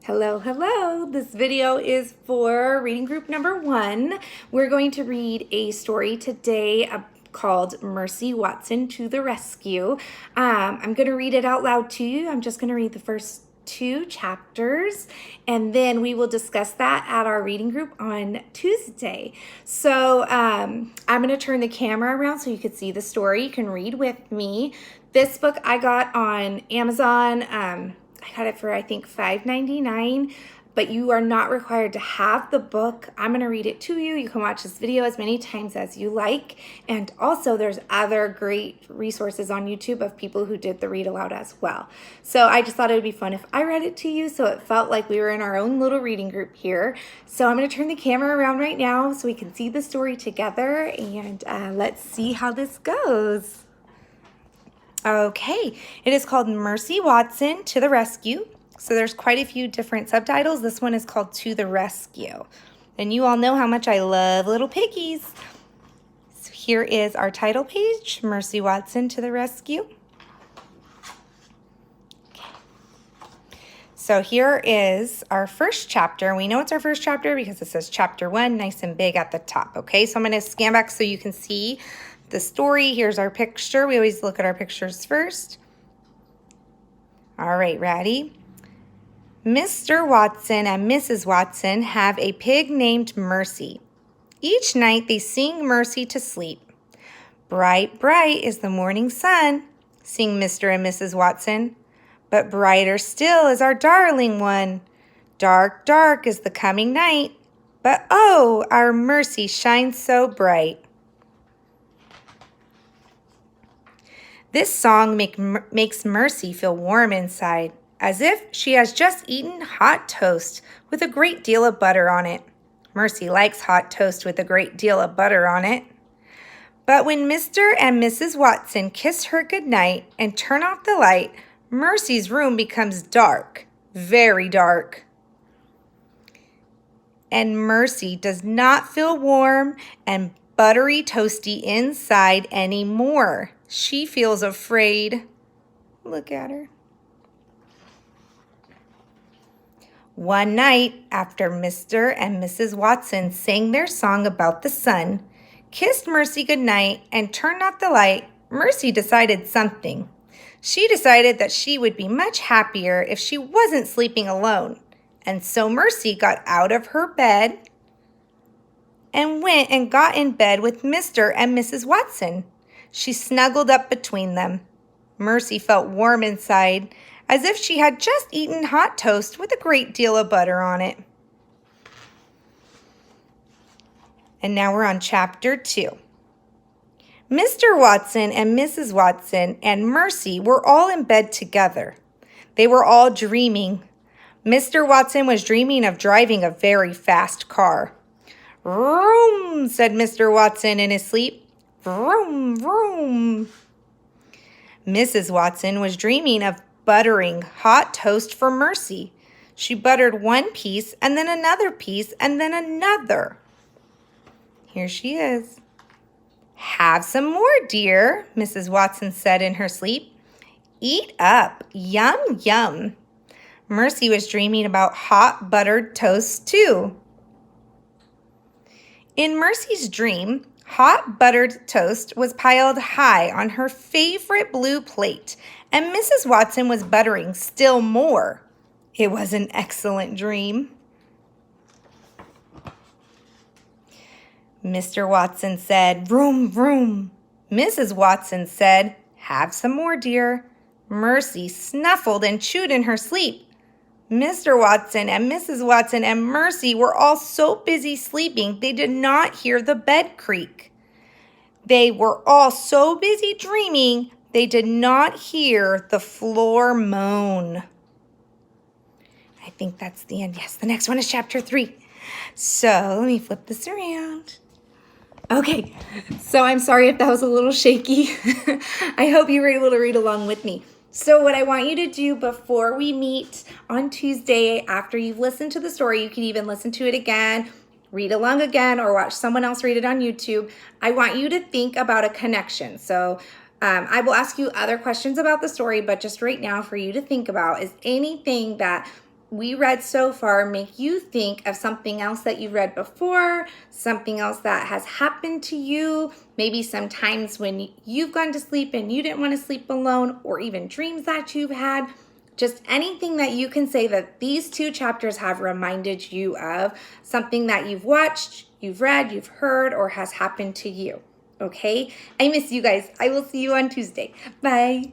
Hello, hello. This video is for reading group number 1. We're going to read a story today called Mercy Watson to the Rescue. I'm going to read it out loud to you. I'm just going to read the first 2 chapters, and then we will discuss that at our reading group on Tuesday. So I'm going to turn the camera around so you can see the story. You can read with me. This book I got on Amazon. I got it for, I think, $5.99, but you are not required to have the book. I'm going to read it to you. You can watch this video as many times as you like. And also, there's other great resources on YouTube of people who did the read aloud as well. So I just thought it would be fun if I read it to you, so it felt like we were in our own little reading group here. So I'm going to turn the camera around right now so we can see the story together, and let's see how this goes. Okay, it is called Mercy Watson to the Rescue. So there's quite a few different subtitles. This one is called To the Rescue. And you all know how much I love little piggies. So here is our title page, Mercy Watson to the Rescue. Okay. So here is our first chapter. We know it's our first chapter because it says chapter 1, nice and big at the top. Okay, so I'm going to scan back so you can see the story. Here's our picture. We always look at our pictures first. All right, ready? Mr. Watson and Mrs. Watson have a pig named Mercy. Each night they sing Mercy to sleep. Bright, bright is the morning sun, sing Mr. and Mrs. Watson. But brighter still is our darling one. Dark, dark is the coming night. But oh, our Mercy shines so bright. This song makes Mercy feel warm inside, as if she has just eaten hot toast with a great deal of butter on it. Mercy likes hot toast with a great deal of butter on it. But when Mr. and Mrs. Watson kiss her goodnight and turn off the light, Mercy's room becomes dark, very dark. And Mercy does not feel warm and buttery toasty inside anymore. She feels afraid. Look at her. One night, after Mr. and Mrs. Watson sang their song about the sun, kissed Mercy goodnight, and turned off the light, Mercy decided something. She decided that she would be much happier if she wasn't sleeping alone. And so Mercy got out of her bed and went and got in bed with Mr. and Mrs. Watson. She snuggled up between them. Mercy felt warm inside, as if she had just eaten hot toast with a great deal of butter on it. And now we're on chapter 2. Mr. Watson and Mrs. Watson and Mercy were all in bed together. They were all dreaming. Mr. Watson was dreaming of driving a very fast car. "Vroom," said Mr. Watson in his sleep. "Vroom, vroom." Mrs. Watson was dreaming of buttering hot toast for Mercy. She buttered one piece and then another piece and then another. Here she is. "Have some more, dear," Mrs. Watson said in her sleep. "Eat up. Yum, yum." Mercy was dreaming about hot buttered toast too. In Mercy's dream, hot buttered toast was piled high on her favorite blue plate, and Mrs. Watson was buttering still more. It was an excellent dream. Mr. Watson said, "Vroom, vroom." Mrs. Watson said, "Have some more, dear." Mercy snuffled and chewed in her sleep. Mr. Watson and Mrs. Watson and Mercy were all so busy sleeping they did not hear the bed creak. They were all so busy dreaming they did not hear the floor moan. I think that's the end. Yes, the next one is chapter 3. So let me flip this around. Okay, so I'm sorry if that was a little shaky. I hope you were able to read along with me. So what I want you to do before we meet on Tuesday, after you've listened to the story, you can even listen to it again, read along again, or watch someone else read it on YouTube. I want you to think about a connection. So I will ask you other questions about the story, but just right now for you to think about is anything that we read so far make you think of something else that you read before, something else that has happened to you, maybe sometimes when you've gone to sleep and you didn't want to sleep alone, or even dreams that you've had. Just anything that you can say that these 2 chapters have reminded you of, something that you've watched, you've read, you've heard, or has happened to you. Okay? I miss you guys. I will see you on Tuesday. Bye.